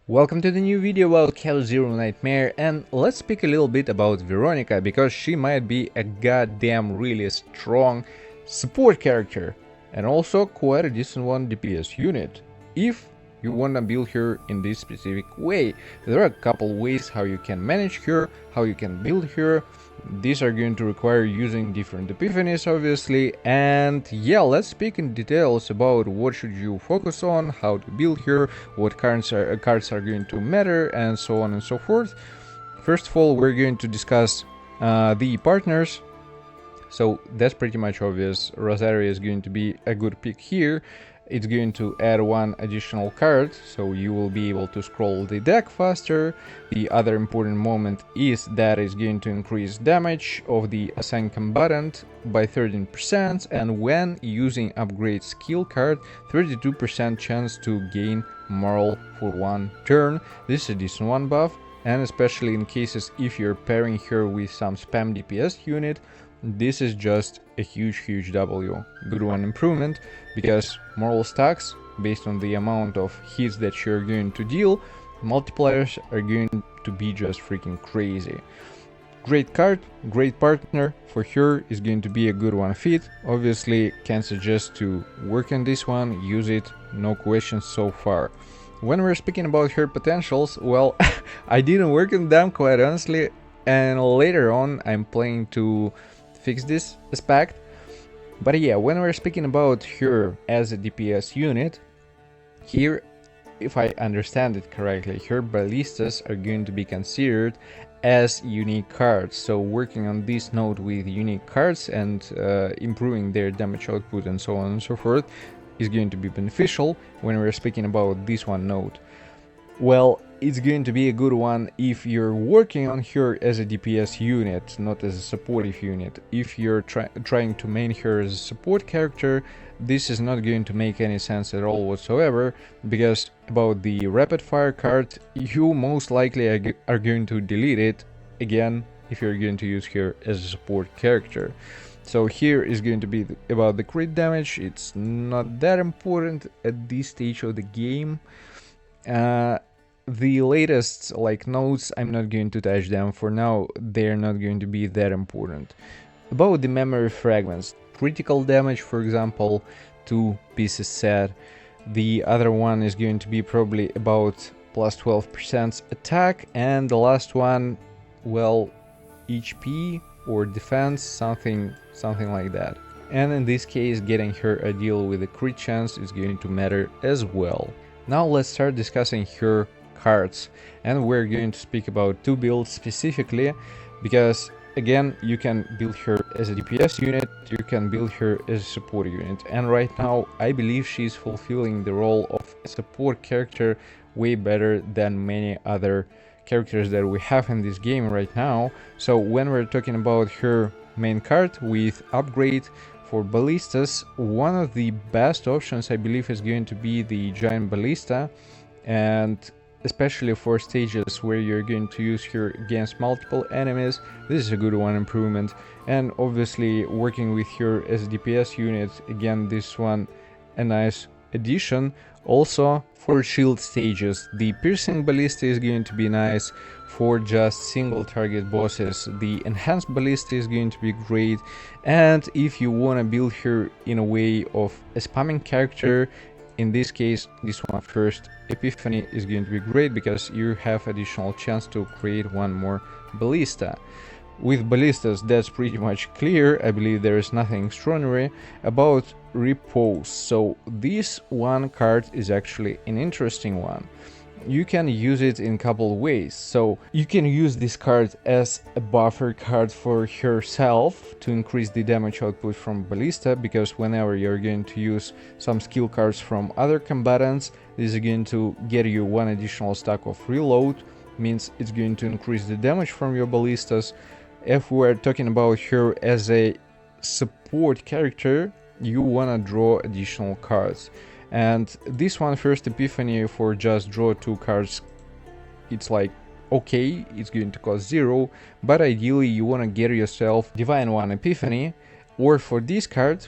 Welcome to the new video about Chaos Zero Nightmare, and let's speak a little bit about Veronica, because she might be a goddamn really strong support character, and also quite a decent one DPS unit, if you wanna build her in this specific way. There are a couple ways how you can manage her, how you can build her. These are going to require using different epiphanies, obviously, and yeah, let's speak in details about what should you focus on, how to build her, what cards are going to matter, and so on and so forth. First of all, we're going to discuss the partners. So that's pretty much obvious. Rosaria is going to be a good pick here. It's going to add one additional card, so you will be able to scroll the deck faster. The other important moment is that it's going to increase damage of the assigned combatant by 13%, and when using upgrade skill card, 32% chance to gain moral for one turn. This is a decent one buff, and especially in cases if you're pairing her with some spam DPS unit, this is just a huge W. Good one improvement, because moral stacks, based on the amount of hits that you're going to deal, multipliers are going to be just freaking crazy. Great card, great partner. For her is going to be a good one fit. Obviously can suggest to work on this one, use it, no questions so far. When we're speaking about her potentials, well, I didn't work on them quite honestly, and later on I'm planning to fix this aspect. But yeah, when we're speaking about her as a DPS unit, here, if I understand it correctly, her ballistas are going to be considered as unique cards. So working on this node with unique cards and improving their damage output and so on and so forth is going to be beneficial when we're speaking about this one node. Well, it's going to be a good one if you're working on her as a DPS unit, not as a supportive unit. If you're trying to main her as a support character, this is not going to make any sense at all whatsoever, because about the rapid fire card, you most likely are going to delete it again if you're going to use her as a support character. So here is going to be about the crit damage. It's not that important at this stage of the game. The latest nodes, I'm not going to touch them for now. They're not going to be that important. About the memory fragments, critical damage, for example, 2 pieces set. The other one is going to be probably about plus 12% attack, and the last one, well, HP or defense, something like that. And in this case, getting her a deal with a crit chance is going to matter as well. Now let's start discussing her cards, and we're going to speak about 2 builds specifically, because again, you can build her as a DPS unit, you can build her as a support unit, and right now I believe she's fulfilling the role of a support character way better than many other characters that we have in this game right now. So when we're talking about her main card with upgrade for ballistas, one of the best options I believe is going to be the giant ballista, and especially for stages where you're going to use her against multiple enemies, this is a good one improvement. And obviously working with her as a DPS unit, again, this one a nice addition. Also for shield stages, the piercing ballista is going to be nice for just single target bosses. The enhanced ballista is going to be great, and if you want to build her in a way of a spamming character, in this case, this one first Epiphany is going to be great, because you have additional chance to create one more ballista. With ballistas, that's pretty much clear. I believe there is nothing extraordinary. About repose, so this one card is actually an interesting one. You can use it in a couple ways. So you can use this card as a buffer card for herself to increase the damage output from ballista, because whenever you're going to use some skill cards from other combatants, this is going to get you one additional stack of reload, means it's going to increase the damage from your ballistas. If we're talking about her as a support character, you wanna draw additional cards. And this one first Epiphany for just draw 2 cards, it's like okay, it's going to cost 0, but ideally you want to get yourself Divine 1 Epiphany, or for this card,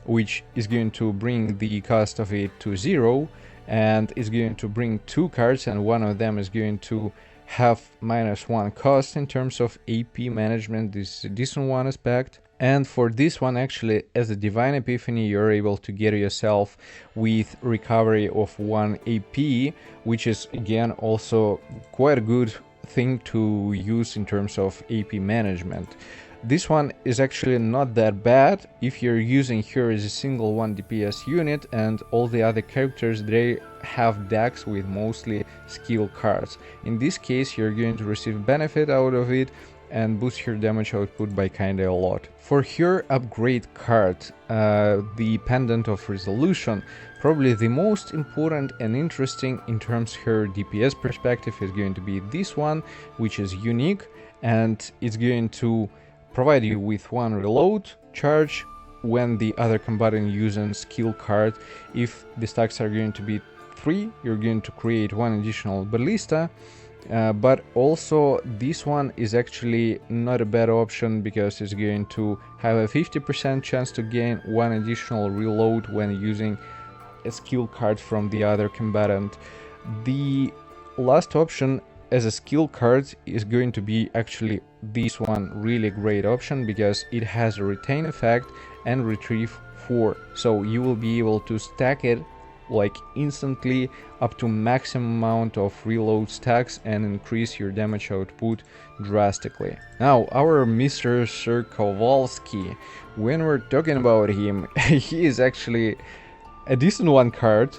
which is going to bring the cost of it to 0, and it's going to bring 2 cards, and one of them is going to have -1 cost in terms of AP management. This is a decent one aspect. And for this one, actually, as a Divine Epiphany, you're able to get yourself with recovery of 1 AP, which is again also quite a good thing to use in terms of AP management. This one is actually not that bad if you're using her as a single 1 DPS unit, and all the other characters, they have decks with mostly skill cards. In this case, you're going to receive benefit out of it and boost her damage output by kinda a lot. For her upgrade card, the Pendant of Resolution, probably the most important and interesting in terms of her DPS perspective is going to be this one, which is unique, and it's going to provide you with 1 reload charge when the other combatant uses skill card. If the stacks are going to be 3, you're going to create 1 additional ballista. But also this one is actually not a bad option because it's going to have a 50% chance to gain 1 additional reload when using a skill card from the other combatant. The last option as a skill card is going to be actually this one, really great option because it has a retain effect and retrieve 4, so you will be able to stack it like instantly up to maximum amount of reload stacks and increase your damage output drastically. Now our Mr. Sir Kowalski, when we're talking about him, he is actually a decent 1 card.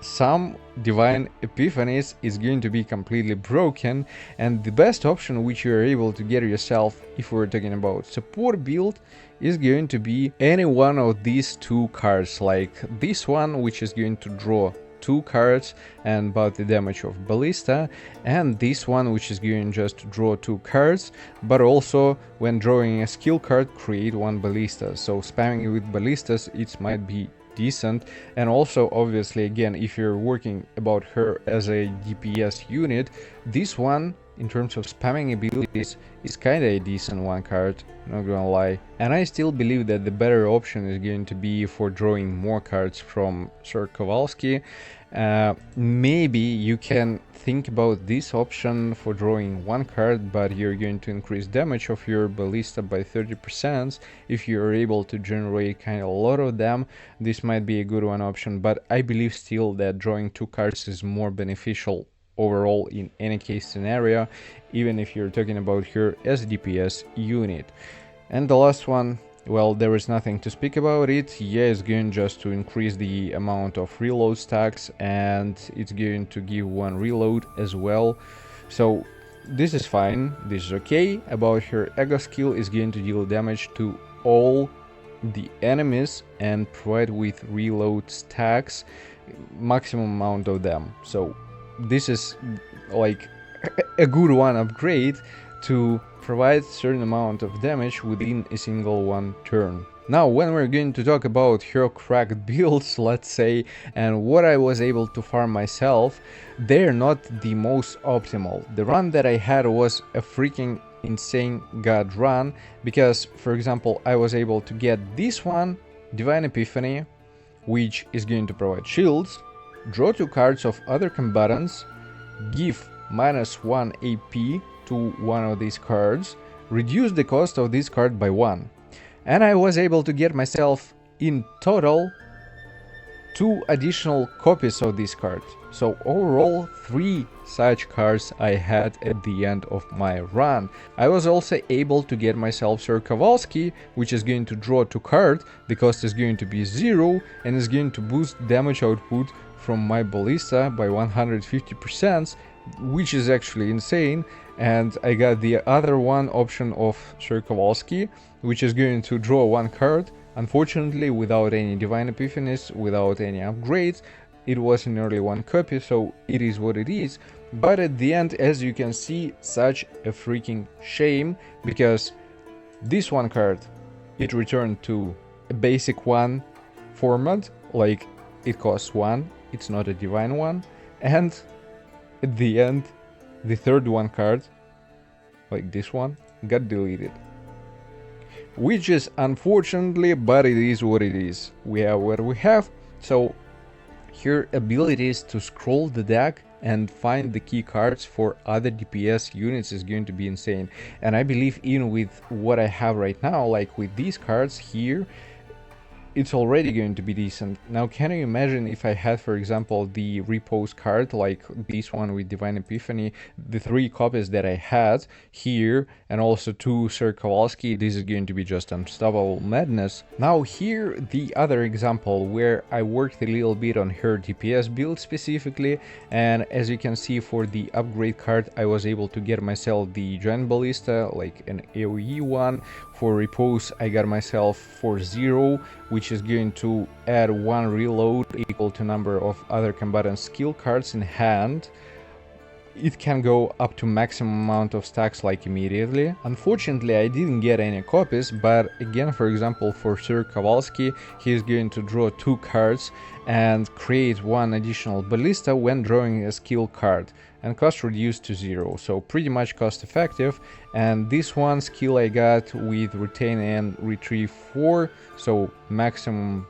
Some Divine Epiphanies is going to be completely broken, and the best option which you are able to get yourself if we're talking about support build is going to be any one of these 2 cards, like this one, which is going to draw 2 cards and about the damage of ballista, and this one, which is going just to draw 2 cards, but also when drawing a skill card create 1 ballista. So spamming with ballistas, it might be decent. And also obviously again, if you're working about her as a DPS unit, this one in terms of spamming abilities is kinda a decent 1 card, not gonna lie. And I still believe that the better option is going to be for drawing more cards from Sir Kowalski. Maybe you can think about this option for drawing 1 card, but you're going to increase damage of your ballista by 30%. If you're able to generate kind of a lot of them, this might be a good one option, but I believe still that drawing 2 cards is more beneficial overall in any case scenario, even if you're talking about her as a DPS unit. And the last one, well, there is nothing to speak about it. Yeah, it's going just to increase the amount of reload stacks, and it's going to give 1 reload as well. So this is fine, this is okay. About her ego skill is going to deal damage to all the enemies and provide with reload stacks, maximum amount of them. So this is like a good 1 upgrade to provide certain amount of damage within a single 1 turn. Now when we're going to talk about her cracked builds, let's say, and what I was able to farm myself, they're not the most optimal. The run that I had was a freaking insane god run, because for example I was able to get this one, Divine Epiphany, which is going to provide shields, draw 2 cards of other combatants, give -1 AP to one of these cards, reduce the cost of this card by 1. And I was able to get myself in total 2 additional copies of this card. So overall 3 such cards I had at the end of my run. I was also able to get myself Sir Kowalski, which is going to draw 2 cards, the cost is going to be 0 and is going to boost damage output from my ballista by 150%, which is actually insane. And I got the other one option of Sir Kowalski, which is going to draw 1 card, unfortunately without any Divine Epiphanies, without any upgrades. It was an early 1 copy, so it is what it is. But at the end, as you can see, such a freaking shame, because this 1 card, it returned to a basic 1 format, like it costs 1, it's not a divine 1, and at the end the third 1 card, like this one, got deleted, which is unfortunately, but it is what it is. We have what we have. So her abilities to scroll the deck and find the key cards for other DPS units is going to be insane. And I believe even with what I have right now, like with these cards here, it's already going to be decent. Now, can you imagine if I had, for example, the repose card, like this one with Divine Epiphany, the 3 copies that I had here, and also 2 Sir Kowalski, this is going to be just unstoppable madness. Now here, the other example where I worked a little bit on her DPS build specifically, and as you can see for the upgrade card, I was able to get myself the Giant Ballista, like an AoE one. For repose, I got myself for 0, which is going to add 1 reload equal to number of other combatant skill cards in hand. It can go up to maximum amount of stacks like immediately. Unfortunately, I didn't get any copies, but again, for example, for Sir Kowalski, he is going to draw 2 cards and create 1 additional ballista when drawing a skill card, and cost reduced to 0, so pretty much cost effective. And this one skill I got with retain and retrieve 4, so maximum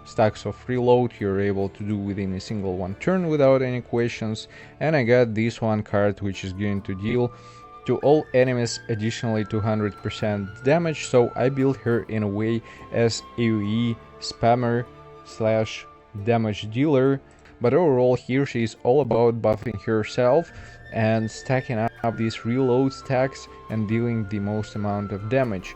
stacks of reload you're able to do within a single one turn without any questions. And I got this one card, which is going to deal to all enemies additionally 200% damage, so I built her in a way as AoE spammer slash damage dealer. But overall, here she is all about buffing herself and stacking up these reload stacks and dealing the most amount of damage.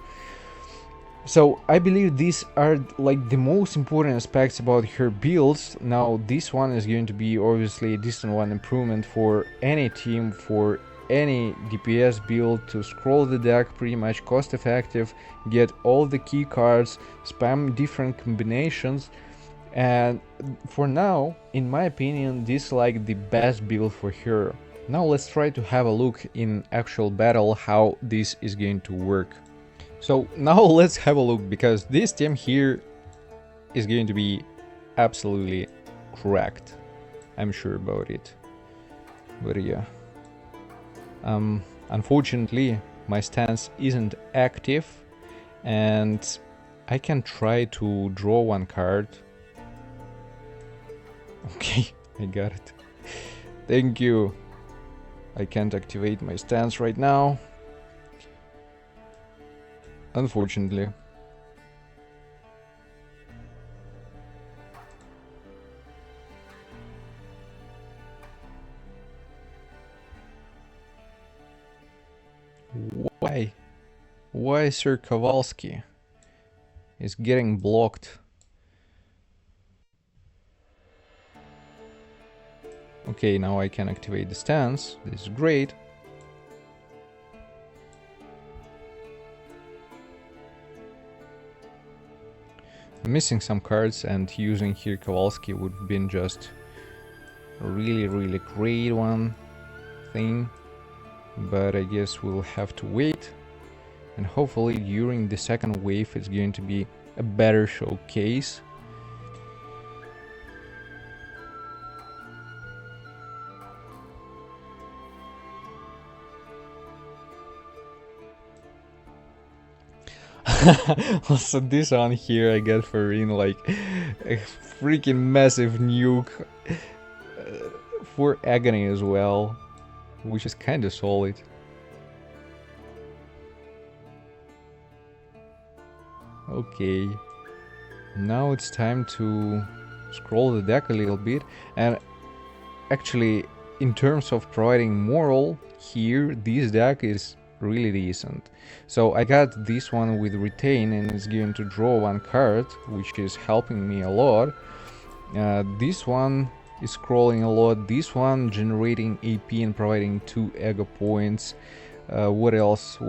So I believe these are like the most important aspects about her builds. Now this one is going to be obviously a decent one improvement for any team, for any DPS build, to scroll the deck pretty much cost effective, get all the key cards, spam different combinations. And for now, in my opinion, this is like the best build for her. Now let's try to have a look in actual battle how this is going to work. So now let's have a look, because this team here is going to be absolutely cracked. I'm sure about it. But yeah. Unfortunately, my stance isn't active, and I can try to draw 1 card. Okay, I got it. Thank you. I can't activate my stance right now, unfortunately. Why? Why Sir Kowalski is getting blocked? Okay, now I can activate the stance. This is great. I'm missing some cards, and using here Kowalski would have been just a really great one thing. But I guess we'll have to wait. And hopefully during the second wave it's going to be a better showcase. Also, this one here I got for in like a freaking massive nuke for Agony as well, which is kind of solid. Okay, now it's time to scroll the deck a little bit, and actually in terms of providing moral here, this deck is really decent. So I got this one with retain, and it's going to draw 1 card, which is helping me a lot. This one is scrolling a lot, this one generating AP and providing 2 ego points. What else?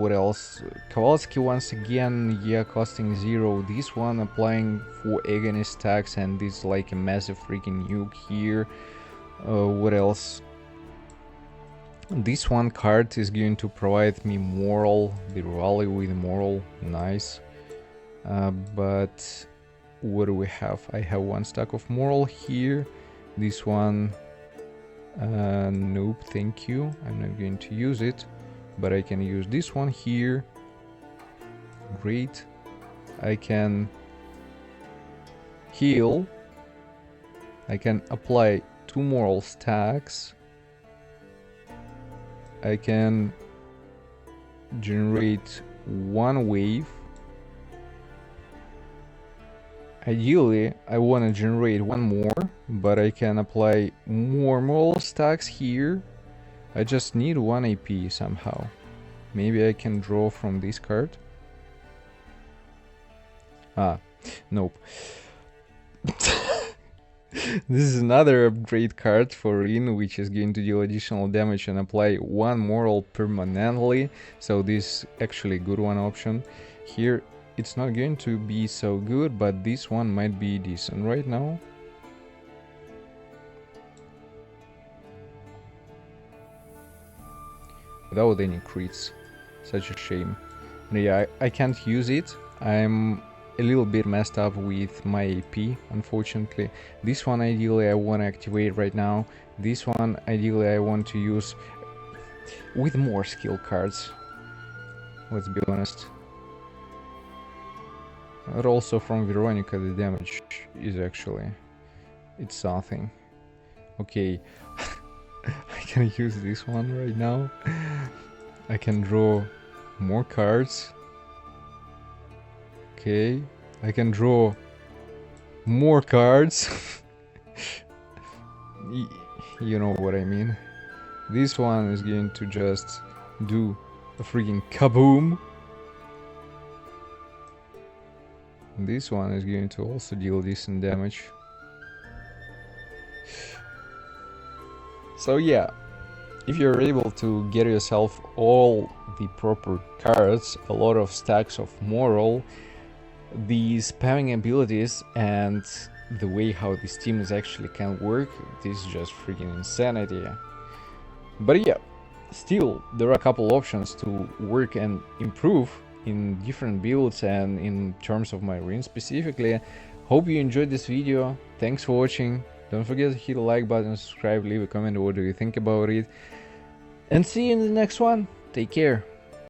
Kowalski once again, yeah, costing 0. This one applying 4 agony stacks, and this is like a massive freaking nuke here. What else? This one card is going to provide me moral, the rally with moral, nice. But what do we have? I have 1 stack of moral here. This one, nope, thank you. I'm not going to use it, but I can use this one here. Great. I can heal I can apply 2 moral stacks. I can generate 1 wave. Ideally, I want to generate 1 more, but I can apply more moral stacks here. I just need 1 AP somehow. Maybe I can draw from this card. Ah, nope. This is another upgrade card for Rin, which is going to deal additional damage and apply 1 moral permanently. So this is actually a good one option. Here it's not going to be so good, but this one might be decent right now. Without any crits. Such a shame. Yeah, I can't use it. I'm a little bit messed up with my AP, unfortunately. This one ideally I want to activate right now. This one ideally I want to use with more skill cards. Let's be honest. But also from Veronica the damage is actually... it's something. Okay. I can use this one right now. I can draw more cards. Okay, I can draw more cards. You know what I mean. This one is going to just do a freaking kaboom. This one is going to also deal decent damage. So yeah, if you're able to get yourself all the proper cards, a lot of stacks of moral, the spamming abilities, and the way how this team is actually can work, this is just freaking insanity. But yeah, still there are a couple options to work and improve in different builds and in terms of my Rin specifically. Hope you enjoyed this video. Thanks for watching. Don't forget to hit the like button, subscribe, leave a comment what do you think about it, and see you in the next one. Take care.